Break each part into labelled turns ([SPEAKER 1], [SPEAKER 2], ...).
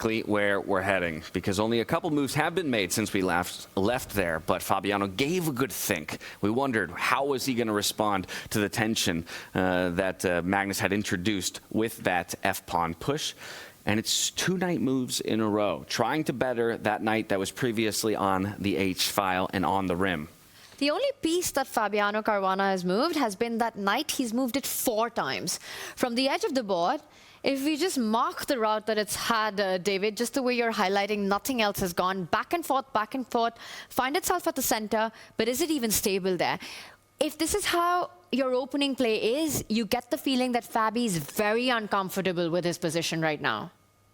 [SPEAKER 1] exactly where we're heading, because only a couple moves have been made since we left there, but Fabiano gave a good think. We wondered, how was he going to respond to the tension that Magnus had introduced with that F-pawn push? And it's 2 knight moves in a row, trying to better that knight that was previously on the H-file and on the rim.
[SPEAKER 2] The only piece that Fabiano Caruana has moved has been that knight. He's moved it 4 times. From the edge of the board, if we just mark the route that it's had, David, just the way you're highlighting, nothing else has gone back and forth, find itself at the center, but is it even stable there? If this is how your opening play is, you get the feeling that Fabi is very uncomfortable with his position right now.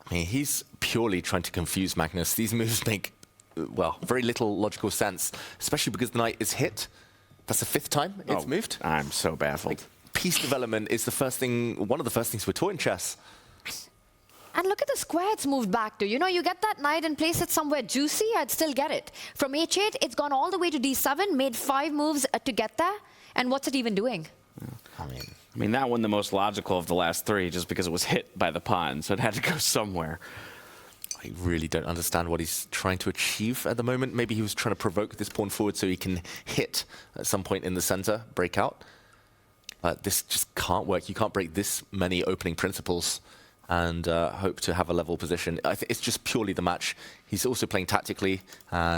[SPEAKER 3] I mean, he's purely trying to confuse Magnus. These moves make, well, very little logical sense, especially because the knight is hit. That's the 5th time it's moved.
[SPEAKER 1] I'm so baffled.
[SPEAKER 3] Piece development is the first thing, one of the first things we're taught in chess.
[SPEAKER 2] And look at the square it's moved back to. You know, you get that knight and place it somewhere juicy, I'd still get it. From H8, it's gone all the way to D7, made 5 moves to get there. And what's it even doing?
[SPEAKER 3] I
[SPEAKER 1] mean, that one the most logical of the last 3, just because it was hit by the pawn, so it had to go somewhere.
[SPEAKER 3] I really don't understand what he's trying to achieve at the moment. Maybe he was trying to provoke this pawn forward so he can hit at some point in the center, break out. This just can't work. You can't break this many opening principles and hope to have a level position. I think it's just purely the match. He's also playing tactically.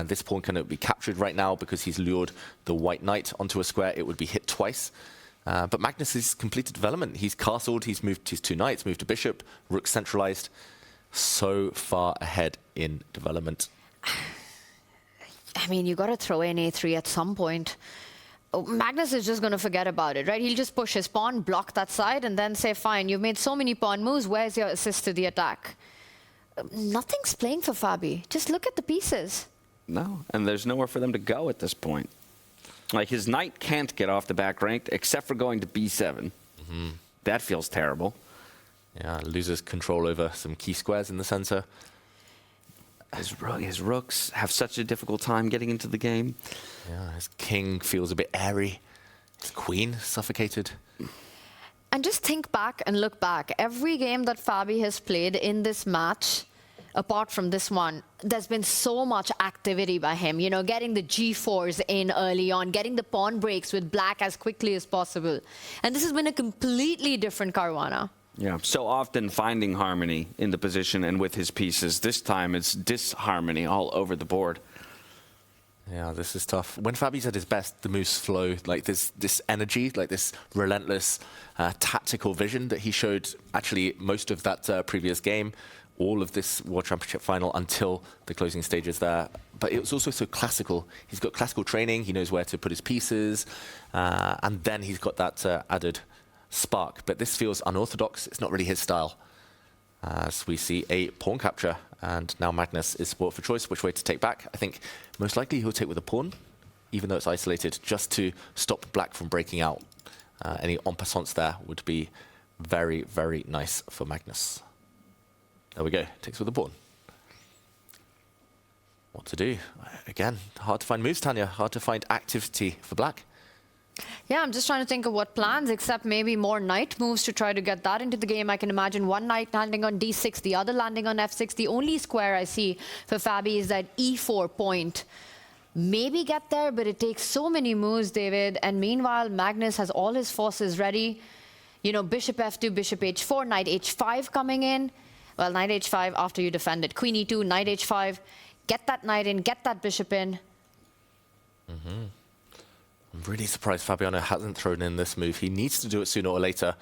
[SPEAKER 3] This pawn cannot be captured right now because he's lured the white knight onto a square. It would be hit twice. But Magnus has completed development. He's castled, he's moved his 2 knights, moved to bishop, rook centralized. So far ahead in development.
[SPEAKER 2] I mean, you got to throw in A3 at some point. Magnus is just going to forget about it, right? He'll just push his pawn, block that side, and then say, fine, you've made so many pawn moves, where's your assist to the attack? Nothing's playing for Fabi. Just look at the pieces.
[SPEAKER 1] No, and there's nowhere for them to go at this point. Like, his knight can't get off the back rank, except for going to B7. That feels terrible.
[SPEAKER 3] Yeah, loses control over some key squares in the center.
[SPEAKER 1] His rooks have such a difficult time getting into the game.
[SPEAKER 3] Yeah, his king feels a bit airy. His queen suffocated.
[SPEAKER 2] And just think back and look back. Every game that Fabi has played in this match, apart from this one, there's been so much activity by him. You know, getting the G4s in early on, getting the pawn breaks with black as quickly as possible. And this has been a completely different Caruana.
[SPEAKER 1] Yeah, so often finding harmony in the position and with his pieces. This time it's disharmony all over the board.
[SPEAKER 3] Yeah, this is tough. When Fabi's at his best, the moves flow. Like this energy, like this relentless tactical vision that he showed actually most of that previous game, all of this World Championship final until the closing stages there. But it was also so classical. He's got classical training. He knows where to put his pieces. And then he's got that added spark, but this feels unorthodox. It's not really his style. As we see a pawn capture, and now Magnus is sport for choice, which way to take back. I think most likely he'll take with a pawn, even though it's isolated, just to stop black from breaking out. Any en passants there would be very, very nice for Magnus. There we go, takes with a pawn. What to do? Again, hard to find moves, Tanya, hard to find activity for black.
[SPEAKER 2] Yeah, I'm just trying to think of what plans, except maybe more knight moves to try to get that into the game. I can imagine one knight landing on D6, the other landing on F6. The only square I see for Fabi is that E4 point. Maybe get there, but it takes so many moves, David. And meanwhile, Magnus has all his forces ready. You know, bishop F2, bishop H4, knight H5 coming in. Well, knight H5 after you defend it. Queen E2, knight H5. Get that knight in, get that bishop in.
[SPEAKER 3] I'm really surprised Fabiano hasn't thrown in this move. He needs to do it sooner or later.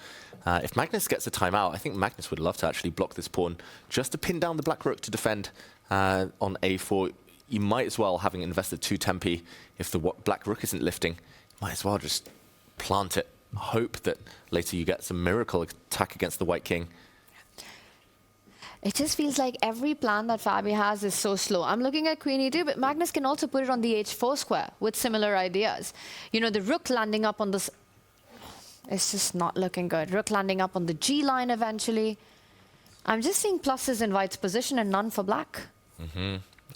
[SPEAKER 3] If Magnus gets a timeout, I think Magnus would love to actually block this pawn just to pin down the black rook to defend on A4. You might as well, having invested 2 tempi, if the black rook isn't lifting, you might as well just plant it. Hope that later you get some miracle attack against the white king.
[SPEAKER 2] It just feels like every plan that Fabi has is so slow. I'm looking at Queen E2, but Magnus can also put it on the H4 square with similar ideas. You know, the rook landing up on this... It's just not looking good. Rook landing up on the G line eventually. I'm just seeing pluses in white's position and none for black.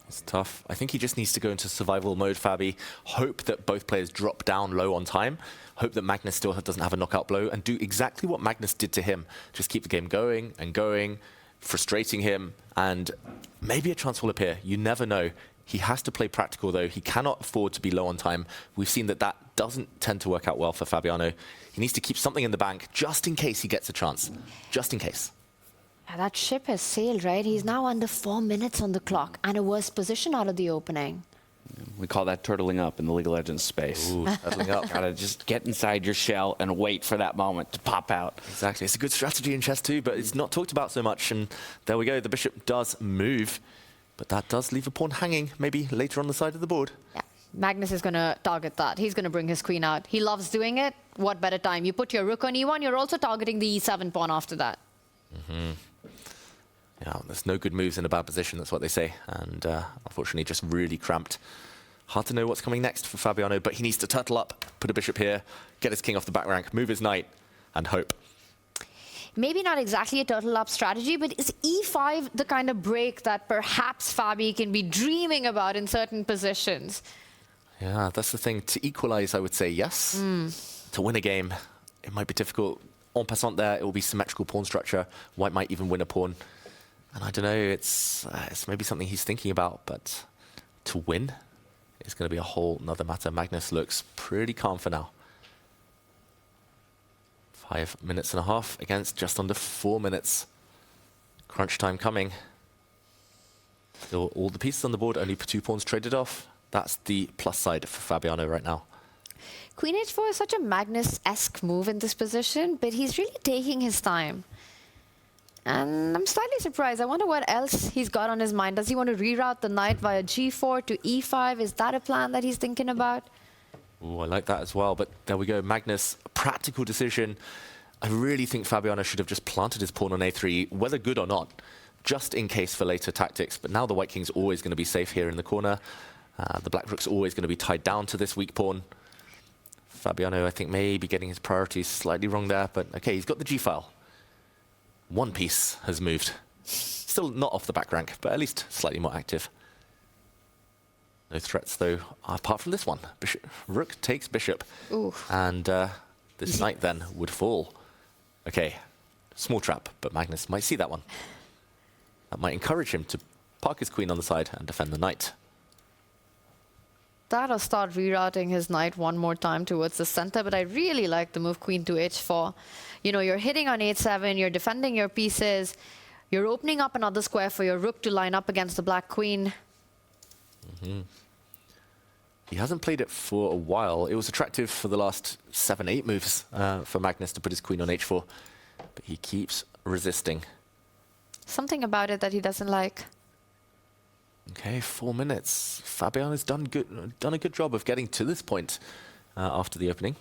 [SPEAKER 3] It's tough. I think he just needs to go into survival mode, Fabi. Hope that both players drop down low on time. Hope that Magnus still doesn't have a knockout blow and do exactly what Magnus did to him. Just keep the game going and going. frustrating him, and maybe a chance will appear. You never know. He has to play practical, though. He cannot afford to be low on time. We've seen that that doesn't tend to work out well for Fabiano. He needs to keep something in the bank just in case he gets a chance. Just in case.
[SPEAKER 2] Yeah, that ship has sailed, right? He's now under 4 minutes on the clock and a worse position out of the opening.
[SPEAKER 1] We call that turtling up in the League of Legends space.
[SPEAKER 3] Ooh, turtling up.
[SPEAKER 1] Gotta just get inside your shell and wait for that moment to pop out.
[SPEAKER 3] Exactly. It's a good strategy in chess too, but it's not talked about so much. And there we go. The bishop does move, but that does leave a pawn hanging, maybe later on the side of the board.
[SPEAKER 2] Yeah. Magnus is going to target that. He's going to bring his queen out. He loves doing it. What better time? You put your rook on e1, you're also targeting the e7 pawn after that.
[SPEAKER 3] Yeah, there's no good moves in a bad position, that's what they say. And unfortunately, just really cramped. Hard to know what's coming next for Fabiano, but he needs to turtle up, put a bishop here, get his king off the back rank, move his knight, and hope.
[SPEAKER 2] Maybe not exactly a turtle up strategy, but is e5 the kind of break that perhaps Fabi can be dreaming about in certain positions?
[SPEAKER 3] Yeah, that's the thing. To equalize, I would say yes. To win a game, it might be difficult. En passant there, it will be symmetrical pawn structure. White might even win a pawn. And I don't know, it's maybe something he's thinking about, but to win is going to be a whole nother matter. Magnus looks pretty calm for now. 5 minutes and a half against just under 4 minutes. Crunch time coming. Still all the pieces on the board, only 2 pawns traded off. That's the plus side for Fabiano right now.
[SPEAKER 2] Queen h4 is such a Magnus-esque move in this position, but he's really taking his time. And I'm slightly surprised. I wonder what else he's got on his mind. Does he want to reroute the knight via g4 to e5? Is that a plan that he's thinking about?
[SPEAKER 3] Ooh, I like that as well. But there we go. Magnus, a practical decision. I really think Fabiano should have just planted his pawn on a3, whether good or not, just in case for later tactics. But now the white king's always going to be safe here in the corner. The black rook's always going to be tied down to this weak pawn. Fabiano, I think, may be getting his priorities slightly wrong there. But OK, he's got the g-file. One piece has moved. Still not off the back rank, but at least slightly more active. No threats, though, apart from this one. Rook takes bishop.
[SPEAKER 2] Ooh.
[SPEAKER 3] And this knight then would fall. OK, small trap, but Magnus might see that one. That might encourage him to park his queen on the side and defend the knight.
[SPEAKER 2] That'll start rerouting his knight one more time towards the center, but I really like the move queen to h4. You know, you're hitting on h7, you're defending your pieces, you're opening up another square for your rook to line up against the black queen.
[SPEAKER 3] He hasn't played it for a while. It was attractive for the last 7-8 moves for Magnus to put his queen on h4, but he keeps resisting.
[SPEAKER 2] Something about it that he doesn't like.
[SPEAKER 3] Okay, 4 minutes. Fabiano's done a good job of getting to this point after the opening.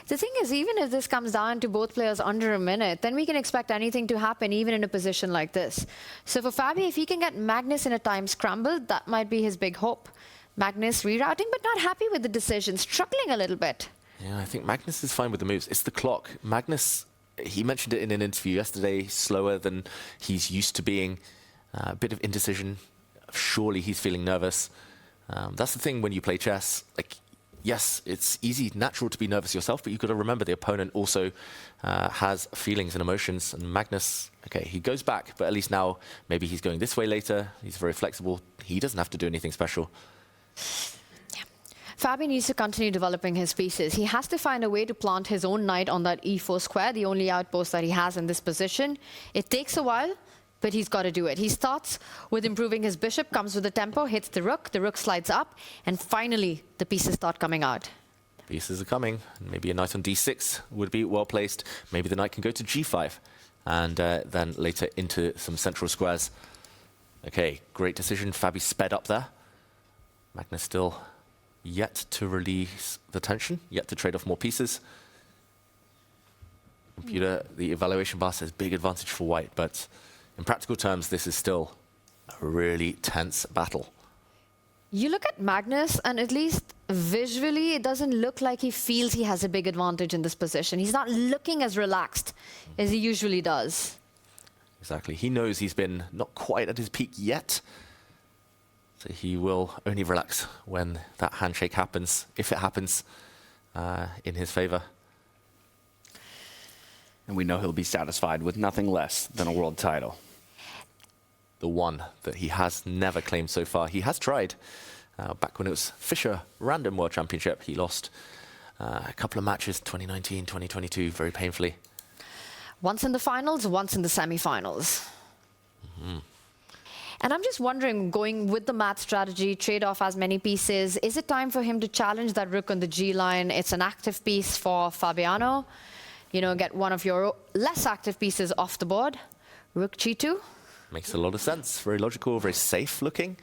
[SPEAKER 2] The thing is, even if this comes down to both players under a minute, then we can expect anything to happen, even in a position like this. So for Fabi, if he can get Magnus in a time scramble, that might be his big hope. Magnus rerouting, but not happy with the decision, struggling a little bit.
[SPEAKER 3] Yeah, I think Magnus is fine with the moves. It's the clock. Magnus, he mentioned it in an interview yesterday, slower than he's used to being. A bit of indecision. Surely he's feeling nervous. That's the thing when you play chess. Like, yes, it's easy, natural to be nervous yourself, but you've got to remember the opponent also has feelings and emotions. And Magnus, okay, he goes back, but at least now maybe he's going this way later. He's very flexible. He doesn't have to do anything special.
[SPEAKER 2] Yeah. Fabi needs to continue developing his pieces. He has to find a way to plant his own knight on that e4 square, the only outpost that he has in this position. It takes a while, but he's got to do it. He starts with improving his bishop, comes with the tempo, hits the rook slides up, and finally the pieces start coming out.
[SPEAKER 3] Pieces are coming. Maybe a knight on d6 would be well placed. Maybe the knight can go to g5, and then later into some central squares. Okay, great decision. Fabi sped up there. Magnus still yet to release the tension, yet to trade off more pieces. Computer, the evaluation bar says big advantage for white, but in practical terms, this is still a really tense battle.
[SPEAKER 2] You look at Magnus, and at least visually, it doesn't look like he feels he has a big advantage in this position. He's not looking as relaxed as he usually does.
[SPEAKER 3] Exactly. He knows he's been not quite at his peak yet. So he will only relax when that handshake happens, if it happens, in his favor.
[SPEAKER 1] And we know he'll be satisfied with nothing less than a world title.
[SPEAKER 3] the one that he has never claimed so far. He has tried. Back when it was Fischer Random World Championship, he lost a couple of matches, 2019, 2022, very painfully.
[SPEAKER 2] Once in the finals, once in the semi-finals. And I'm just wondering, going with the mat strategy, trade off as many pieces, is it time for him to challenge that rook on the G line? It's an active piece for Fabiano. You know, get one of your less active pieces off the board. Rook G2.
[SPEAKER 3] Makes a lot of sense. Very logical, very safe looking.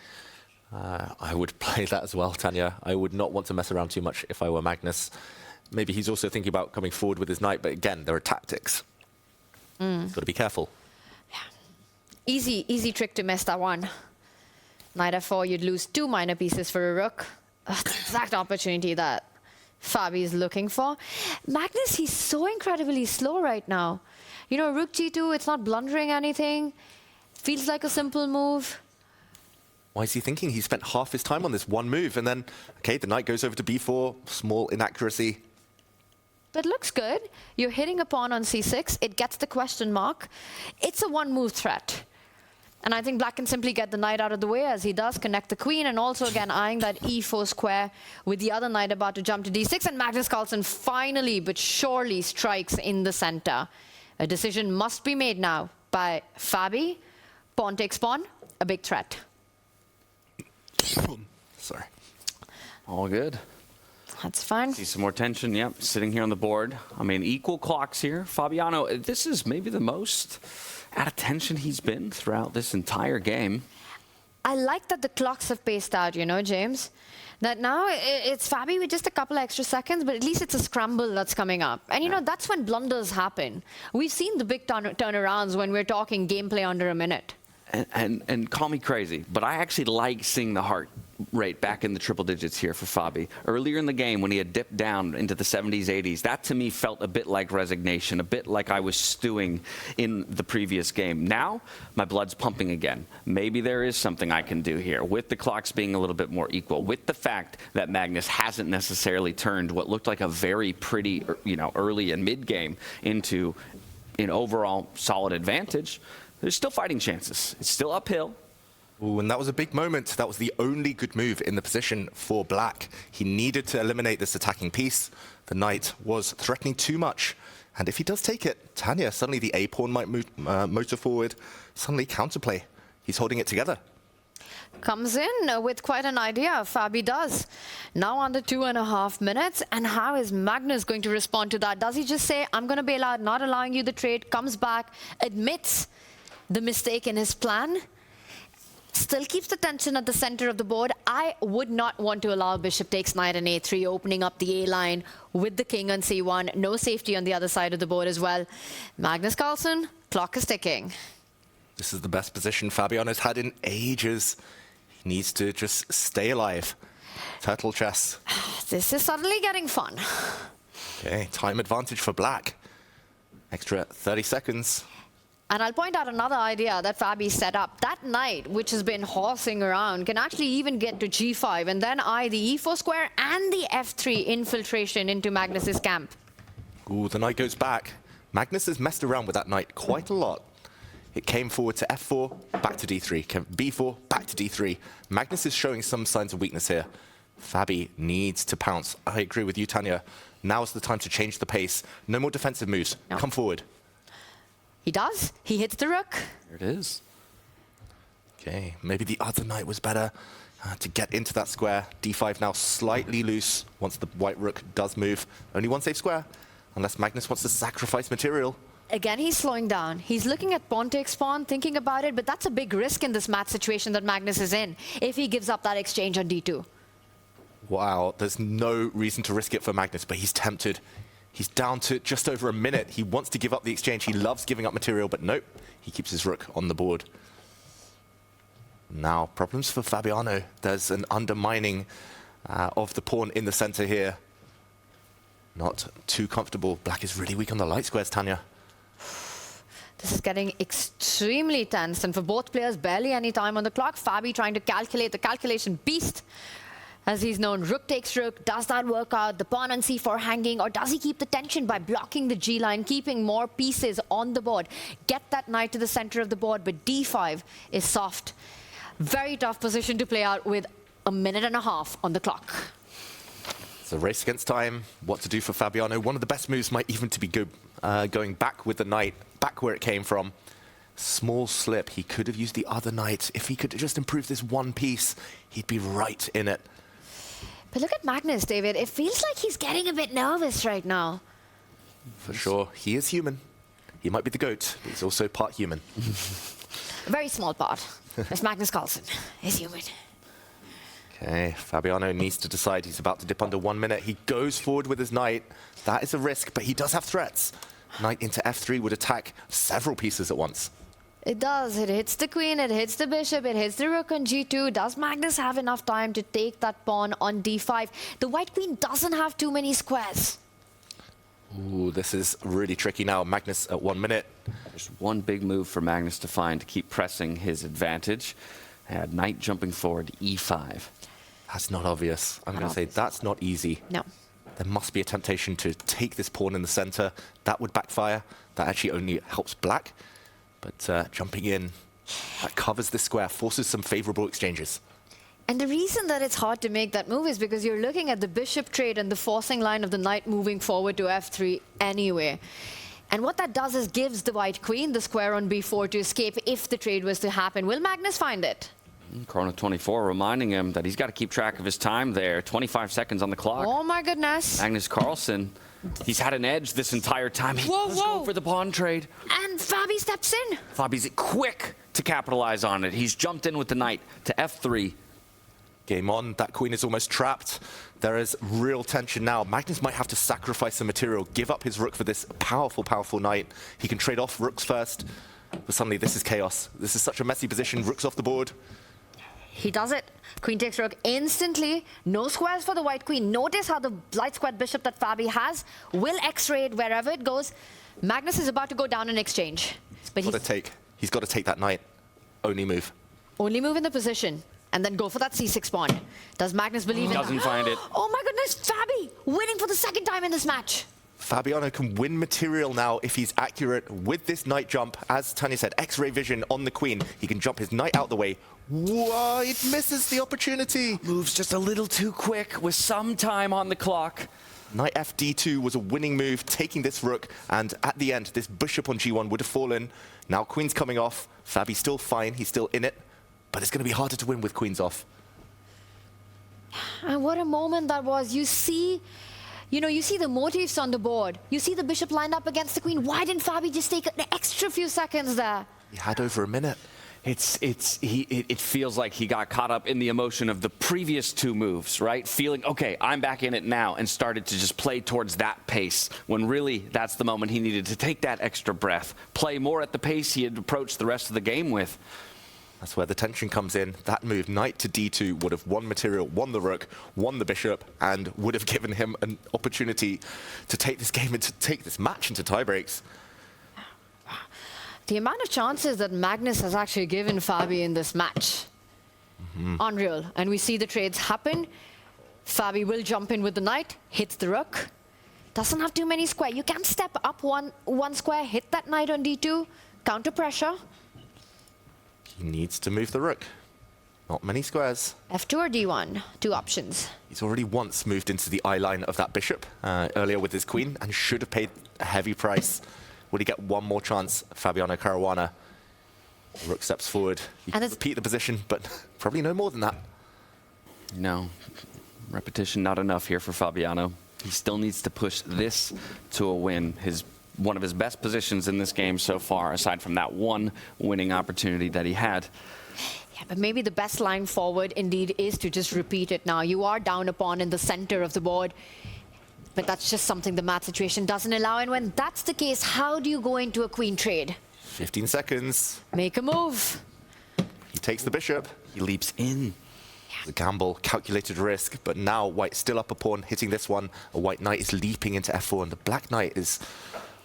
[SPEAKER 3] I would play that as well, Tanya. I would not want to mess around too much if I were Magnus. Maybe he's also thinking about coming forward with his knight, but again, there are tactics. He's got to be careful.
[SPEAKER 2] Easy trick to miss that one. Knight f4, you'd lose 2 minor pieces for a rook. That's the exact opportunity that Fabi is looking for. Magnus, he's so incredibly slow right now. You know, rook g2, it's not blundering anything. Feels like a simple move.
[SPEAKER 3] Why is he thinking? He spent half his time on this one move, and then, okay, the knight goes over to b4, small inaccuracy.
[SPEAKER 2] But looks good. You're hitting a pawn on c6. It gets the question mark. It's a one-move threat. And I think black can simply get the knight out of the way, as he does connect the queen, and also again eyeing that e4 square with the other knight about to jump to d6. And Magnus Carlsen finally but surely strikes in the center. A decision must be made now by Fabi. Pawn takes pawn, a big threat.
[SPEAKER 3] Sorry.
[SPEAKER 1] All good.
[SPEAKER 2] That's fine.
[SPEAKER 1] See some more tension, yep, sitting here on the board. I mean, equal clocks here. Fabiano, this is maybe the most out of tension he's been throughout this entire game.
[SPEAKER 2] I like that the clocks have paced out, you know, James. That now it's Fabi with just a couple extra seconds, but at least it's a scramble that's coming up. And, you know, that's when blunders happen. We've seen the big turnarounds when we're talking gameplay under a minute.
[SPEAKER 1] And call me crazy, but I actually like seeing the heart rate back in the triple digits here for Fabi. Earlier in the game, when he had dipped down into the 70s, 80s, that to me felt a bit like resignation, a bit like I was stewing in the previous game. Now, my blood's pumping again. Maybe there is something I can do here, with the clocks being a little bit more equal, with the fact that Magnus hasn't necessarily turned what looked like a very pretty, you know, early and mid-game into an overall solid advantage. There's still fighting chances. It's still uphill.
[SPEAKER 4] Ooh, and that was a big moment. That was the only good move in the position for black. He needed to eliminate this attacking piece. The knight was threatening too much. And if he does take it, Tanya, suddenly the A-pawn might move, motor forward, suddenly counterplay. He's holding it together.
[SPEAKER 2] Comes in with quite an idea. Fabi does. Now under 2.5 minutes. And how is Magnus going to respond to that? Does he just say, I'm going to bail out, not allowing you the trade, comes back, admits the mistake in his plan? Still keeps the tension at the center of the board. I would not want to allow bishop takes knight on a3, opening up the A-line with the king on c1. No safety on the other side of the board as well. Magnus Carlsen, clock is ticking.
[SPEAKER 4] This is the best position Fabiano's had in ages. He needs to just stay alive. Turtle chess.
[SPEAKER 2] This is suddenly getting fun.
[SPEAKER 4] Okay, time advantage for black. Extra 30 seconds.
[SPEAKER 2] And I'll point out another idea that Fabi set up. That knight, which has been horsing around, can actually even get to g5 and then eye the e4 square and the f3 infiltration into Magnus's camp.
[SPEAKER 4] Ooh, the knight goes back. Magnus has messed around with that knight quite a lot. It came forward to f4, back to d3. Came b4, back to d3. Magnus is showing some signs of weakness here. Fabi needs to pounce. I agree with you, Tanya. Now's the time to change the pace. No more defensive moves.
[SPEAKER 2] No.
[SPEAKER 4] Come forward.
[SPEAKER 2] He does. He hits the rook.
[SPEAKER 1] There it is.
[SPEAKER 4] Okay, maybe the other knight was better to get into that square. d5 now slightly loose once the white rook does move. Only one safe square, unless Magnus wants to sacrifice material.
[SPEAKER 2] Again, he's slowing down. He's looking at pawn takes pawn, thinking about it, but that's a big risk in this mat situation that Magnus is in, if he gives up that exchange on d2.
[SPEAKER 4] Wow, there's no reason to risk it for Magnus, but he's tempted. He's down to just over a minute. He wants to give up the exchange. He loves giving up material, but nope. He keeps his rook on the board. Now, problems for Fabiano. There's an undermining of the pawn in the center here. Not too comfortable. Black is really weak on the light squares, Tanya.
[SPEAKER 2] This is getting extremely tense, and for both players, barely any time on the clock. Fabi trying to calculate, the calculation beast. as he's known. Rook takes rook. Does that work out? The pawn on c4 hanging, or does he keep the tension by blocking the g line, keeping more pieces on the board? Get that knight to the center of the board, but d5 is soft. Very tough position to play out with a minute and a half on the clock.
[SPEAKER 4] It's a race against time. What to do for Fabiano? One of the best moves might even to be going back with the knight, back where it came from. Small slip. He could have used the other knight. If he could just improve this one piece, he'd be right in it.
[SPEAKER 2] But look at Magnus, David. It feels like he's getting a bit nervous right now.
[SPEAKER 4] For sure. He is human. He might be the GOAT, but he's also part human.
[SPEAKER 2] A very small part. As Magnus CARLSEN is human.
[SPEAKER 4] Okay, Fabiano needs to decide. He's about to dip under 1 minute. He goes forward with his knight. That is a risk, but he does have threats. Knight into f3 would attack several pieces at once.
[SPEAKER 2] It does. It hits the queen, it hits the bishop, it hits the rook on g2. Does Magnus have enough time to take that pawn on d5? The white queen doesn't have too many squares.
[SPEAKER 4] Ooh, this is really tricky now. Magnus at 1 minute.
[SPEAKER 1] There's one big move for Magnus to find to keep pressing his advantage. Knight jumping forward, e5.
[SPEAKER 4] That's not obvious. I'm going to say that's not easy.
[SPEAKER 2] No.
[SPEAKER 4] There must be a temptation to take this pawn in the center. That would backfire. That actually only helps black. But jumping in, that covers this square, forces some favorable exchanges.
[SPEAKER 2] And the reason that it's hard to make that move is because you're looking at the bishop trade and the forcing line of the knight moving forward to f3 anyway. And what that does is gives the white queen the square on b4 to escape if the trade was to happen. Will Magnus find it?
[SPEAKER 1] Chrono 24 reminding him that he's got to keep track of his time there. 25 seconds on the clock.
[SPEAKER 2] Oh my goodness.
[SPEAKER 1] Magnus CARLSEN, he's had an edge this entire time. He does go for the pawn trade.
[SPEAKER 2] And Fabi steps in.
[SPEAKER 1] Fabi's quick to capitalize on it. He's jumped in with the knight to f3.
[SPEAKER 4] Game on. That queen is almost trapped. There is real tension now. Magnus might have to sacrifice some material, give up his rook for this powerful, powerful knight. He can trade off rooks first, but suddenly this is chaos. This is such a messy position. Rook's off the board.
[SPEAKER 2] He does it. Queen takes rook instantly. No squares for the white queen. Notice how the light squared bishop that Fabi has will x-ray it wherever it goes. Magnus is about to go down in exchange. But
[SPEAKER 4] He's got to take that knight. Only move.
[SPEAKER 2] Only move in the position. And then go for that c6 pawn. Does Magnus believe in that?
[SPEAKER 1] Doesn't find it.
[SPEAKER 2] Oh my goodness, Fabi winning for the second time in this match.
[SPEAKER 4] Fabiano can win material now if he's accurate with this knight jump. As Tanya said, X-ray vision on the queen. He can jump his knight out the way. Whoa, it misses the opportunity.
[SPEAKER 1] Moves just a little too quick with some time on the clock.
[SPEAKER 4] Knight fd2 was a winning move, taking this rook. And at the end, this bishop on g1 would have fallen. Now queen's coming off. Fabi's still fine. He's still in it. But it's going to be harder to win with queens off.
[SPEAKER 2] And what a moment that was. You see the motifs on the board. You see the bishop lined up against the queen. Why didn't Fabi just take an extra few seconds there?
[SPEAKER 4] He had over a minute.
[SPEAKER 1] It feels like he got caught up in the emotion of the previous two moves, right? Feeling, okay, I'm back in it now, and started to just play towards that pace, when really that's the moment he needed to take that extra breath, play more at the pace he had approached the rest of the game with.
[SPEAKER 4] That's where the tension comes in. That move, knight to d2, would have won material, won the rook, won the bishop, and would have given him an opportunity to take this game and to take this match into tiebreaks.
[SPEAKER 2] The amount of chances that Magnus has actually given Fabi in this match. Unreal. And we see the trades happen. Fabi will jump in with the knight, hits the rook. Doesn't have too many squares. You can step up one square, hit that knight on d2, counter pressure.
[SPEAKER 4] He needs to move the rook. Not many squares.
[SPEAKER 2] f2 or d1, two options.
[SPEAKER 4] He's already once moved into the eye line of that bishop earlier with his queen and should have paid a heavy price. Will he get one more chance? Fabiano Caruana. Rook steps forward. He can repeat the position, but probably no more than that.
[SPEAKER 1] No, repetition not enough here for Fabiano. He still needs to push this to a win. One of his best positions in this game so far, aside from that one winning opportunity that he had.
[SPEAKER 2] Yeah, but maybe the best line forward indeed is to just repeat it now. You are down a pawn in the center of the board, but that's just something the math situation doesn't allow. And when that's the case, how do you go into a queen trade?
[SPEAKER 4] 15 seconds.
[SPEAKER 2] Make a move.
[SPEAKER 4] He takes the bishop.
[SPEAKER 1] He leaps in.
[SPEAKER 4] The gamble, calculated risk, but now white still up a pawn, hitting this one. A white knight is leaping into f4, and the black knight is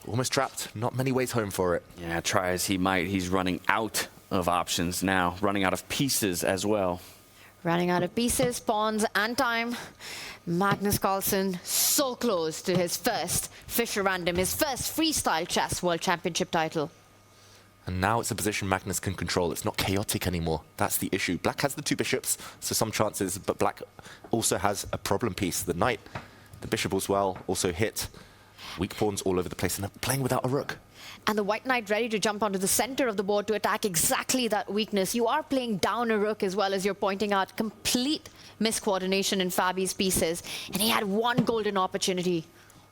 [SPEAKER 4] almost trapped. Not many ways home for it.
[SPEAKER 1] Yeah, try as he might, he's running out of options now, running out of pieces as well.
[SPEAKER 2] Running out of pieces, pawns, and time. Magnus Carlsen so close to his first Fischer Random, his first Freestyle Chess World Championship title.
[SPEAKER 4] And now it's a position Magnus can control. It's not chaotic anymore. That's the issue. Black has the 2 bishops, so some chances, but Black also has a problem piece. The knight, the bishop as well, also hit. Weak pawns all over the place, and they're playing without a rook.
[SPEAKER 2] And the white knight ready to jump onto the center of the board to attack exactly that weakness. You are playing down a rook as well, as you're pointing out. Complete miscoordination in Fabi's pieces. And he had one golden opportunity.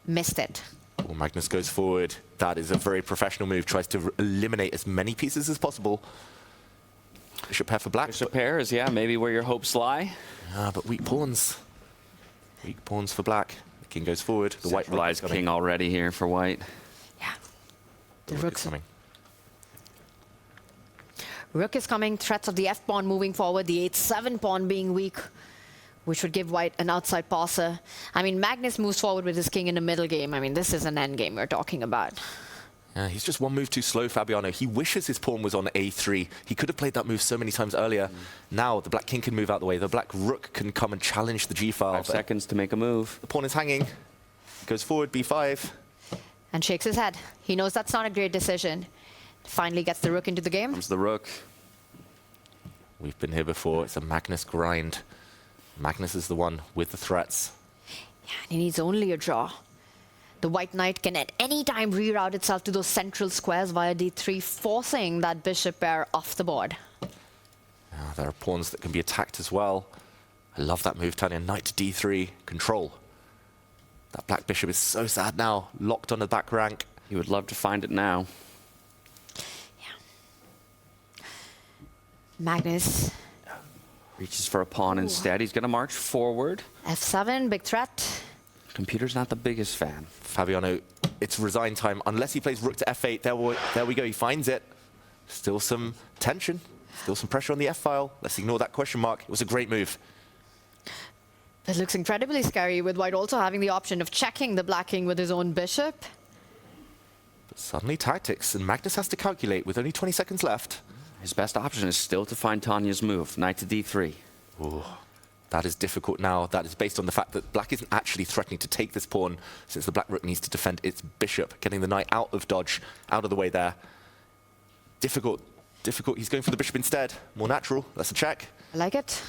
[SPEAKER 2] Missed it.
[SPEAKER 4] Well, Magnus goes forward. That is a very professional move. Tries to eliminate as many pieces as possible. Bishop pair for Black.
[SPEAKER 1] Bishop pair is, yeah, maybe where your hopes lie.
[SPEAKER 4] But weak pawns. Weak pawns for Black. The king goes forward. The white
[SPEAKER 1] lies king already here for white.
[SPEAKER 2] Yeah.
[SPEAKER 4] The rook is coming.
[SPEAKER 2] Rook is coming. Threats of the f-pawn moving forward. The 8-7 pawn being weak, which would give white an outside passer. I mean, Magnus moves forward with his king in the middle game. I mean, this is an end game we're talking about.
[SPEAKER 4] Yeah, he's just one move too slow, Fabiano. He wishes his pawn was on a3. He could have played that move so many times earlier. Now the black king can move out the way. The black rook can come and challenge the g-file.
[SPEAKER 1] 5 seconds to make a move.
[SPEAKER 4] The pawn is hanging. Goes forward, b5.
[SPEAKER 2] And shakes his head. He knows that's not a great decision. Finally gets the rook into the game.
[SPEAKER 1] Comes the rook.
[SPEAKER 4] We've been here before. It's a Magnus grind. Magnus is the one with the threats.
[SPEAKER 2] Yeah, and he needs only a draw. The white knight can at any time reroute itself to those central squares via d3, forcing that bishop pair off the board.
[SPEAKER 4] There are pawns that can be attacked as well. I love that move, Tanya. Knight to d3, control. That black bishop is so sad now, locked on the back rank.
[SPEAKER 1] He would love to find it now.
[SPEAKER 2] Yeah. Magnus
[SPEAKER 1] reaches for a pawn instead. He's going to march forward.
[SPEAKER 2] f7, big threat.
[SPEAKER 1] Computer's not the biggest fan.
[SPEAKER 4] Fabiano, it's resign time. Unless he plays rook to f8, there we go, he finds it. Still some tension, still some pressure on the f-file. Let's ignore that question mark. It was a great move.
[SPEAKER 2] It looks incredibly scary, with white also having the option of checking the black king with his own bishop.
[SPEAKER 4] But suddenly tactics, and Magnus has to calculate with only 20 seconds left.
[SPEAKER 1] His best option is still to find Tanya's move, knight to d3.
[SPEAKER 4] Ooh, that is difficult now. That is based on the fact that black isn't actually threatening to take this pawn, since the black rook needs to defend its bishop, getting the knight out of dodge, out of the way there. Difficult, difficult. He's going for the bishop instead. More natural. That's a check.
[SPEAKER 2] I like it.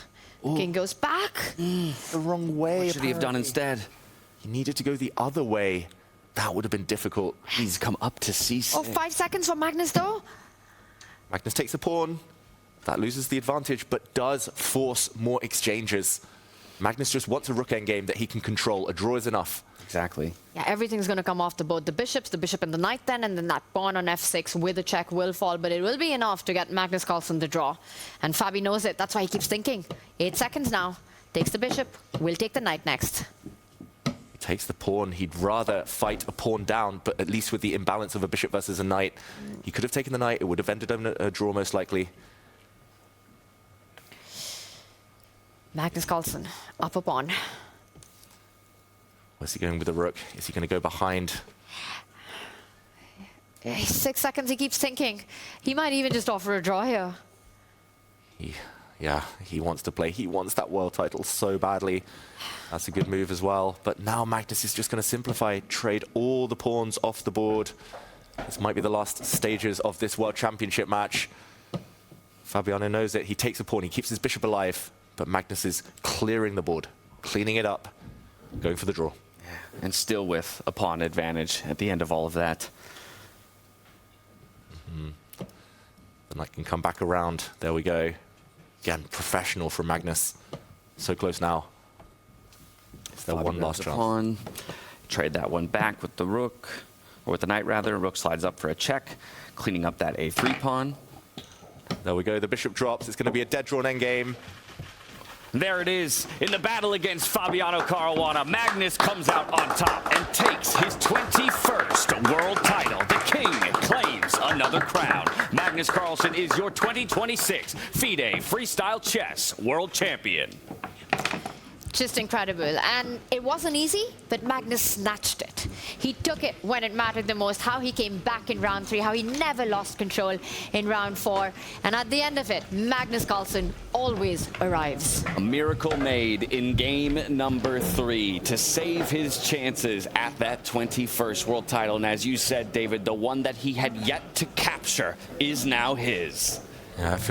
[SPEAKER 4] Ooh.
[SPEAKER 2] King goes back.
[SPEAKER 4] The wrong way.
[SPEAKER 1] What should he have done instead?
[SPEAKER 4] He needed to go the other way. That would have been difficult.
[SPEAKER 1] He's come up to c6.
[SPEAKER 2] Oh, 5 seconds for Magnus, though.
[SPEAKER 4] Magnus takes the pawn. That loses the advantage, but does force more exchanges. Magnus just wants a rook endgame that he can control. A draw is enough.
[SPEAKER 1] Exactly.
[SPEAKER 2] Yeah, everything's going to come off the board. The bishop and the knight then, and then that pawn on f6 with a check will fall, but it will be enough to get Magnus Carlsen the draw. And Fabi knows it. That's why he keeps thinking. 8 seconds now. Takes the bishop. Will take the knight next.
[SPEAKER 4] He takes the pawn. He'd rather fight a pawn down, but at least with the imbalance of a bishop versus a knight. He could have taken the knight. It would have ended in a draw most likely.
[SPEAKER 2] Magnus Carlsen, up a pawn.
[SPEAKER 4] Where's he going with the rook? Is he going to go behind?
[SPEAKER 2] 6 seconds, he keeps thinking. He might even just offer a draw here.
[SPEAKER 4] Yeah, he wants to play. He wants that world title so badly. That's a good move as well. But now Magnus is just going to simplify, trade all the pawns off the board. This might be the last stages of this world championship match. Fabiano knows it. He takes a pawn. He keeps his bishop alive. But Magnus is clearing the board, cleaning it up, going for the draw.
[SPEAKER 1] And still with a pawn advantage at the end of all of that.
[SPEAKER 4] The knight can come back around. There we go. Again, professional from Magnus. So close now. It's their one last chance.
[SPEAKER 1] Pawn. Trade that one back with the rook, or with the knight rather. Rook slides up for a check, cleaning up that a3 pawn.
[SPEAKER 4] There we go. The bishop drops. It's going to be a dead drawn endgame.
[SPEAKER 1] There it is. In the battle against Fabiano Caruana, Magnus comes out on top and takes his 21st world title. The king claims another crown. Magnus Carlsen is your 2026 FIDE Freestyle Chess World Champion.
[SPEAKER 2] Just incredible. And it wasn't easy, but Magnus snatched it. He took it when it mattered the most, how he came back in round 3, how he never lost control in round 4. And at the end of it, Magnus Carlsen always arrives.
[SPEAKER 1] A miracle made in game number 3 to save his chances at that 21st world title. And as you said, David, the one that he had yet to capture is now his.
[SPEAKER 3] Yeah, I feel